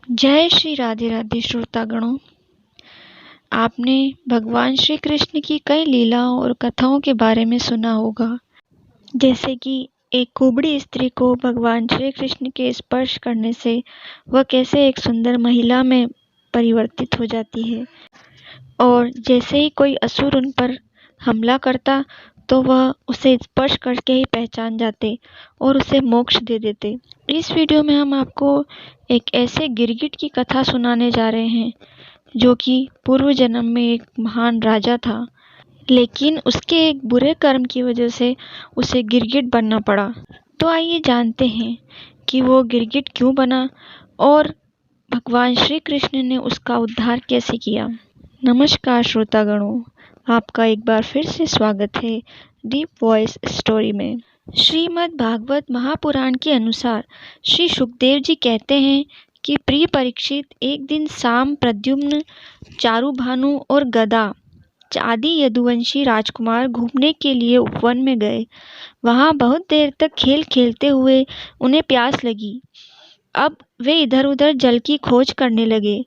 जय श्री राधे राधे श्रोतागणों। आपने भगवान श्री कृष्ण की कई लीलाओं और कथाओं के बारे में सुना होगा, जैसे कि एक कुबड़ी स्त्री को भगवान श्री कृष्ण के स्पर्श करने से वह कैसे एक सुंदर महिला में परिवर्तित हो जाती है, और जैसे ही कोई असुर उन पर हमला करता तो वह उसे स्पर्श करके ही पहचान जाते और उसे मोक्ष दे देते। इस वीडियो में हम आपको एक ऐसे गिरगिट की कथा सुनाने जा रहे हैं जो कि पूर्व जन्म में एक महान राजा था, लेकिन उसके एक बुरे कर्म की वजह से उसे गिरगिट बनना पड़ा। तो आइए जानते हैं कि वो गिरगिट क्यों बना और भगवान श्री कृष्ण ने उसका उद्धार कैसे किया। नमस्कार श्रोतागणों, आपका एक बार फिर से स्वागत है डीप वॉइस स्टोरी में। श्रीमद् भागवत महापुराण के अनुसार श्री सुखदेव जी कहते हैं कि प्रिय परीक्षित, एक दिन शाम प्रद्युम्न, चारुभानु और गदा आदि यदुवंशी राजकुमार घूमने के लिए उपवन में गए। वहां बहुत देर तक खेल खेलते हुए उन्हें प्यास लगी। अब वे इधर उधर जल की खोज करने लगे।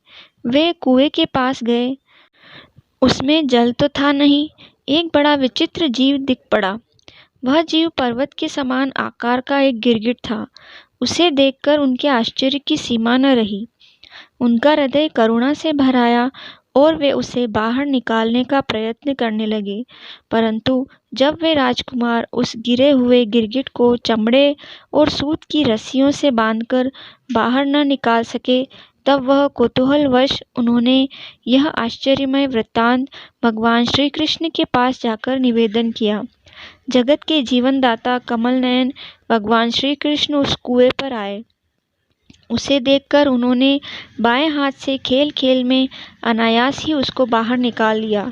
वे कुएं के पास गए। उसमें जल तो था नहीं, एक बड़ा विचित्र जीव दिख पड़ा। वह जीव पर्वत के समान आकार का एक गिरगिट था। उसे देखकर उनके आश्चर्य की सीमा न रही। उनका हृदय करुणा से भर आया और वे उसे बाहर निकालने का प्रयत्न करने लगे, परंतु जब वे राजकुमार उस गिरे हुए गिरगिट को चमड़े और सूत की रस्सियों से बांधकर बाहर न निकाल सके, तब वह कौतूहलवश उन्होंने यह आश्चर्यमय वृत्तांत भगवान श्री कृष्ण के पास जाकर निवेदन किया। जगत के जीवनदाता कमल नयन भगवान श्री कृष्ण उस कुएं पर आए। उसे देखकर उन्होंने बाएं हाथ से खेल खेल में अनायास ही उसको बाहर निकाल लिया।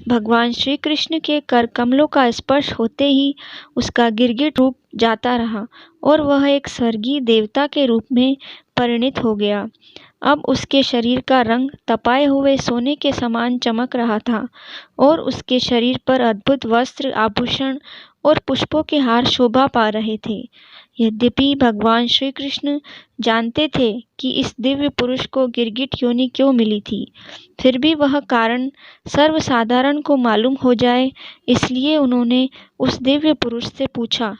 भगवान श्री कृष्ण के कर कमलों का स्पर्श होते ही उसका गिरगिट रूप जाता रहा और वह एक स्वर्गीय देवता के रूप में परिणित हो गया। अब उसके शरीर का रंग तपाए हुए सोने के समान चमक रहा था और उसके शरीर पर अद्भुत वस्त्र, आभूषण और पुष्पों के हार शोभा पा रहे थे। यद्यपि भगवान श्री कृष्ण जानते थे कि इस दिव्य पुरुष को गिरगिट योनि क्यों मिली थी, फिर भी वह कारण सर्वसाधारण को मालूम हो जाए, इसलिए उन्होंने उस दिव्य पुरुष से पूछा,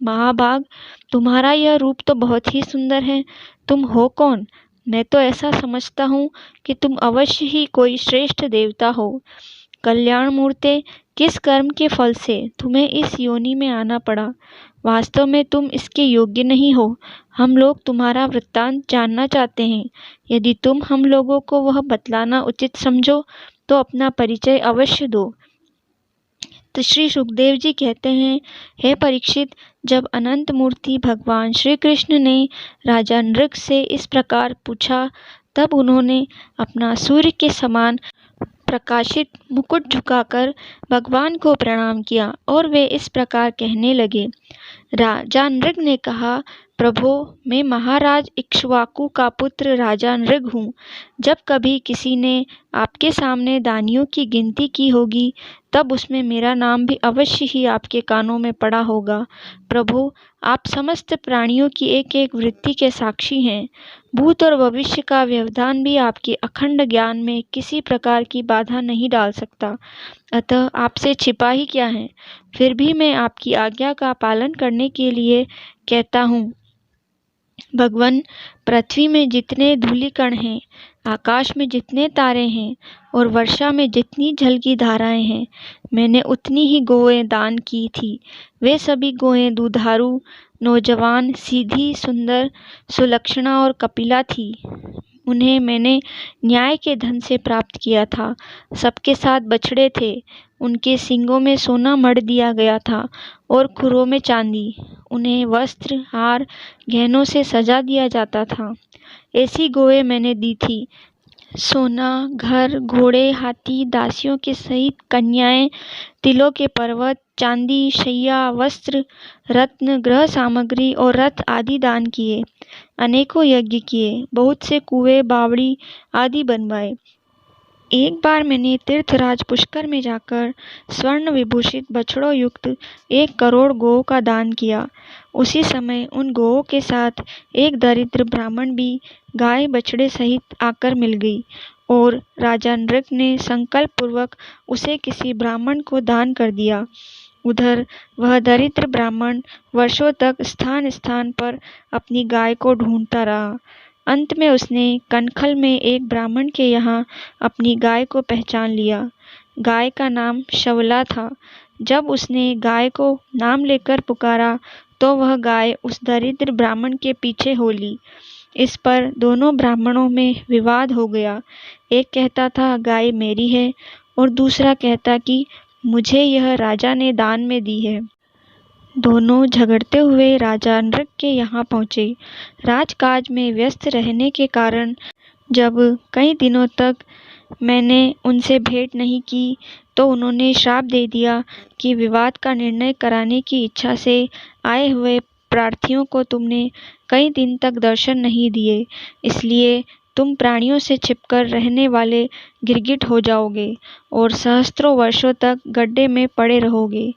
महाभाग, तुम्हारा यह रूप तो बहुत ही सुंदर है। तुम हो कौन? मैं तो ऐसा समझता हूँ कि तुम अवश्य ही कोई श्रेष्ठ देवता हो। कल्याण मूर्ते, किस कर्म के फल से तुम्हें इस योनि में आना पड़ा? वास्तव में तुम इसके योग्य नहीं हो। हम लोग तुम्हारा वृत्तांत जानना चाहते हैं। यदि तुम हम लोगों को वह बतलाना उचित समझो तो अपना परिचय अवश्य दो। तो श्री सुखदेव जी कहते हैं, हे परीक्षित, जब अनंत मूर्ति भगवान श्री कृष्ण ने राजा नृग से इस प्रकार पूछा, तब उन्होंने अपना सूर्य के समान प्रकाशित मुकुट झुकाकर भगवान को प्रणाम किया और वे इस प्रकार कहने लगे। राजा नृग ने कहा, प्रभो, मैं महाराज इक्ष्वाकु का पुत्र राजा नृग हूँ। जब कभी किसी ने आपके सामने दानियों की गिनती की होगी, तब उसमें मेरा नाम भी अवश्य ही आपके कानों में पड़ा होगा। प्रभु, आप समस्त प्राणियों की एक एक वृत्ति के साक्षी हैं। भूत और भविष्य का व्यवधान भी आपके अखंड ज्ञान में किसी प्रकार की बाधा नहीं डाल सकता। अतः आपसे छिपा ही क्या है? फिर भी मैं आपकी आज्ञा का पालन करने के लिए कहता हूँ। भगवान, पृथ्वी में जितने धूलिकण हैं, आकाश में जितने तारे हैं और वर्षा में जितनी जल की धाराएं हैं, मैंने उतनी ही गौएं दान की थी। वे सभी गौएं दुधारू, नौजवान, सीधी, सुंदर, सुलक्षणा और कपिला थी। उन्हें मैंने न्याय के धन से प्राप्त किया था। सबके साथ बछड़े थे। उनके सींगों में सोना मढ़ दिया गया था और खुरों में चांदी। उन्हें वस्त्र, हार, गहनों से सजा दिया जाता था। ऐसी गौएं मैंने दी थी। सोना, घर, घोड़े, हाथी, दासियों के सहित कन्याएं, तिलों के पर्वत, चांदी, शैया, वस्त्र, रत्न, गृह सामग्री और रथ आदि दान किए। अनेकों यज्ञ किए, बहुत से कुएं, बावड़ी आदि बनवाए। एक बार मैंने तीर्थराज पुष्कर में जाकर स्वर्ण विभूषित बछड़ों युक्त 1 करोड़ गौ का दान किया। उसी समय उन गौओं के साथ एक दरिद्र ब्राह्मण भी गाय बछड़े सहित आकर मिल गई और राजा नृप ने संकल्प पूर्वक उसे किसी ब्राह्मण को दान कर दिया। उधर वह दरिद्र ब्राह्मण वर्षों तक स्थान स्थान पर अपनी गाय को ढूंढता रहा। अंत में उसने कनखल में एक ब्राह्मण के यहाँ अपनी गाय को पहचान लिया। गाय का नाम शवला था। जब उसने गाय को नाम लेकर पुकारा तो वह गाय उस दरिद्र ब्राह्मण के पीछे हो ली। इस पर दोनों ब्राह्मणों में विवाद हो गया। एक कहता था गाय मेरी है और दूसरा कहता कि मुझे यह राजा ने दान में दी है। दोनों झगड़ते हुए राजा नृप के यहाँ पहुँचे। राजकाज में व्यस्त रहने के कारण जब कई दिनों तक मैंने उनसे भेंट नहीं की तो उन्होंने श्राप दे दिया कि विवाद का निर्णय कराने की इच्छा से आए हुए प्रार्थियों को तुमने कई दिन तक दर्शन नहीं दिए, इसलिए तुम प्राणियों से छिपकर रहने वाले गिरगिट हो जाओगे और सहस्त्रों वर्षों तक गड्ढे में पड़े रहोगे।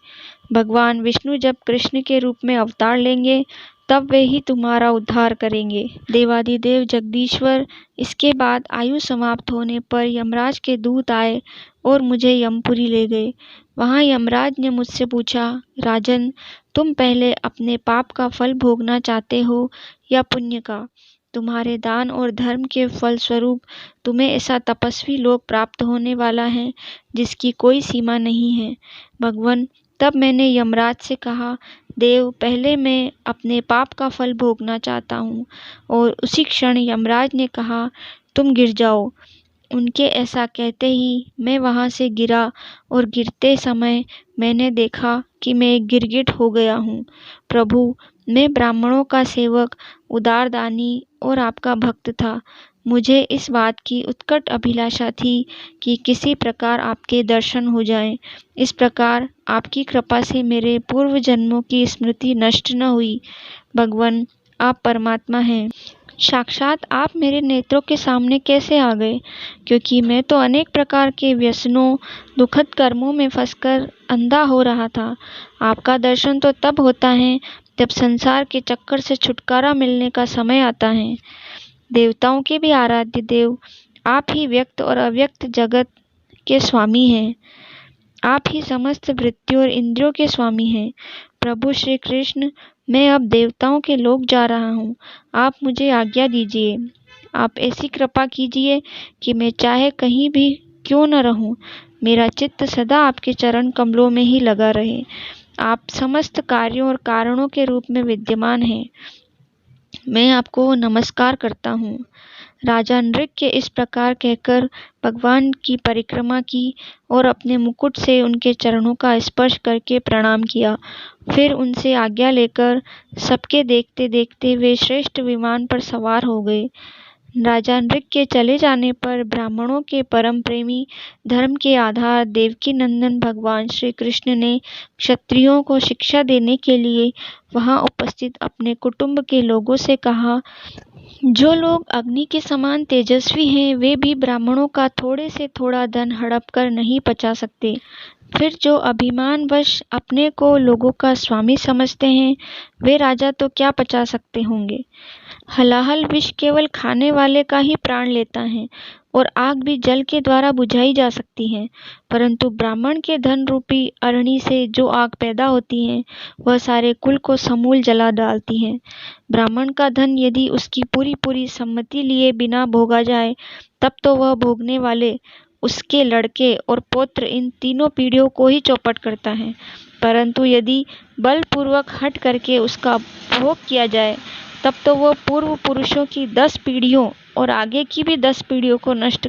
भगवान विष्णु जब कृष्ण के रूप में अवतार लेंगे तब वे ही तुम्हारा उद्धार करेंगे। देवादिदेव जगदीश्वर। इसके बाद आयु समाप्त होने पर यमराज के दूत आए और मुझे यमपुरी ले गए। वहाँ यमराज ने मुझसे पूछा, राजन, तुम पहले अपने पाप का फल भोगना चाहते हो या पुण्य का? तुम्हारे दान और धर्म के फलस्वरूप तुम्हें ऐसा तपस्वी लोक प्राप्त होने वाला है जिसकी कोई सीमा नहीं है। भगवान, तब मैंने यमराज से कहा, देव, पहले मैं अपने पाप का फल भोगना चाहता हूँ। और उसी क्षण यमराज ने कहा, तुम गिर जाओ। उनके ऐसा कहते ही मैं वहाँ से गिरा और गिरते समय मैंने देखा कि मैं एक गिरगिट हो गया हूँ। प्रभु, मैं ब्राह्मणों का सेवक, उदार दानी और आपका भक्त था। मुझे इस बात की उत्कट अभिलाषा थी कि किसी प्रकार आपके दर्शन हो जाएं। इस प्रकार आपकी कृपा से मेरे पूर्व जन्मों की स्मृति नष्ट न हुई। भगवान, आप परमात्मा हैं। साक्षात आप मेरे नेत्रों के सामने कैसे आ गए? क्योंकि मैं तो अनेक प्रकार के व्यसनों, दुखद कर्मों में फंसकर अंधा हो रहा था। आपका दर्शन तो तब होता है जब संसार के चक्कर से छुटकारा मिलने का समय आता है। देवताओं के भी आराध्य देव, आप ही व्यक्त और अव्यक्त जगत के स्वामी हैं। आप ही समस्त वृत्तियों और इंद्रियों के स्वामी हैं। प्रभु श्री कृष्ण, मैं अब देवताओं के लोक जा रहा हूँ। आप मुझे आज्ञा दीजिए। आप ऐसी कृपा कीजिए कि मैं चाहे कहीं भी क्यों न रहूं, मेरा चित्त सदा आपके चरण कमलों में ही लगा रहे। आप समस्त कार्यों और कारणों के रूप में विद्यमान हैं। मैं आपको नमस्कार करता हूँ। राजा नृप के इस प्रकार कहकर भगवान की परिक्रमा की और अपने मुकुट से उनके चरणों का स्पर्श करके प्रणाम किया। फिर उनसे आज्ञा लेकर सबके देखते देखते वे श्रेष्ठ विमान पर सवार हो गए। राजा नृप के चले जाने पर ब्राह्मणों के परम प्रेमी, धर्म के आधार देवकी नंदन भगवान श्री कृष्ण ने क्षत्रियों को शिक्षा देने के लिए वहां उपस्थित अपने कुटुंब के लोगों से कहा, जो लोग अग्नि के समान तेजस्वी हैं वे भी ब्राह्मणों का थोड़े से थोड़ा धन हड़प कर नहीं पचा सकते। फिर जो अभिमानवश अपने को लोगों का स्वामी समझते हैं वे राजा तो क्या पचा सकते होंगे। हलाहल विष केवल खाने वाले का ही प्राण लेता है और आग भी जल के द्वारा बुझाई जा सकती है, परंतु ब्राह्मण के धन रूपी अरणि से जो आग पैदा होती है वह सारे कुल को समूल जला डालती है। ब्राह्मण का धन यदि उसकी पूरी पूरी सम्मति लिए बिना भोगा जाए तब तो वह भोगने वाले, उसके लड़के और पौत्र इन तीनों पीढ़ियों को ही चौपट करता है, परंतु यदि बलपूर्वक हट करके उसका भोग किया जाए तब तो वह पूर्व पुरुषों की 10 पीढ़ियों और आगे की भी 10 पीढ़ियों को नष्ट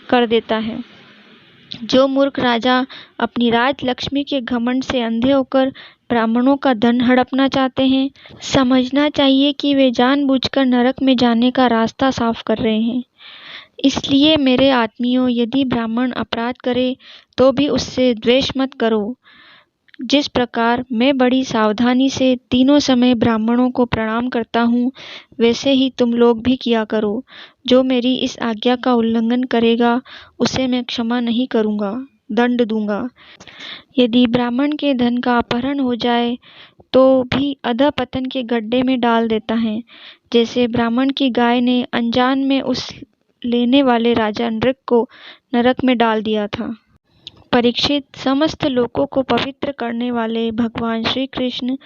कर देता है। जो मूर्ख राजा अपनी राज लक्ष्मी के घमंड से अंधे होकर ब्राह्मणों का धन हड़पना चाहते हैं, समझना चाहिए कि वे जानबूझकर नरक में जाने का रास्ता साफ कर रहे हैं। इसलिए मेरे आत्मियों, यदि ब्राह्मण अपराध करे तो भी उससे द्वेष मत करो। जिस प्रकार मैं बड़ी सावधानी से तीनों समय ब्राह्मणों को प्रणाम करता हूँ, वैसे ही तुम लोग भी किया करो। जो मेरी इस आज्ञा का उल्लंघन करेगा, उसे मैं क्षमा नहीं करूँगा, दंड दूंगा। यदि ब्राह्मण के धन का अपहरण हो जाए तो भी अधःपतन के गड्ढे में डाल देता है, जैसे ब्राह्मण की गाय ने अनजान में उस लेने वाले राजा नृक को नरक में डाल दिया था। परीक्षित, समस्त लोकों को पवित्र करने वाले भगवान श्री कृष्ण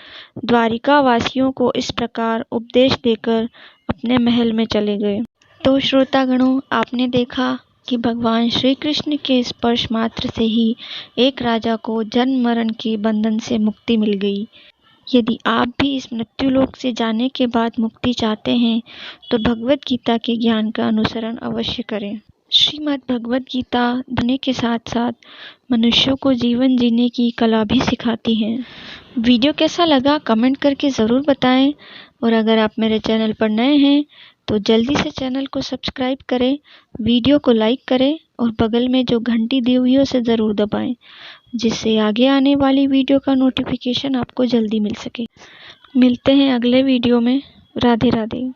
द्वारिका वासियों को इस प्रकार उपदेश देकर अपने महल में चले गए। तो श्रोतागणों, आपने देखा कि भगवान श्री कृष्ण के स्पर्श मात्र से ही एक राजा को जन्म मरण के बंधन से मुक्ति मिल गई। यदि आप भी इस मृत्युलोक से जाने के बाद मुक्ति चाहते हैं तो भगवत गीता के ज्ञान का अनुसरण अवश्य करें। श्रीमद् भगवत गीता धने के साथ साथ मनुष्यों को जीवन जीने की कला भी सिखाती है। वीडियो कैसा लगा कमेंट करके ज़रूर बताएं, और अगर आप मेरे चैनल पर नए हैं तो जल्दी से चैनल को सब्सक्राइब करें, वीडियो को लाइक करें और बगल में जो घंटी दी हुई है उसे ज़रूर दबाएं, जिससे आगे आने वाली वीडियो का नोटिफिकेशन आपको जल्दी मिल सके। मिलते हैं अगले वीडियो में। राधे राधे।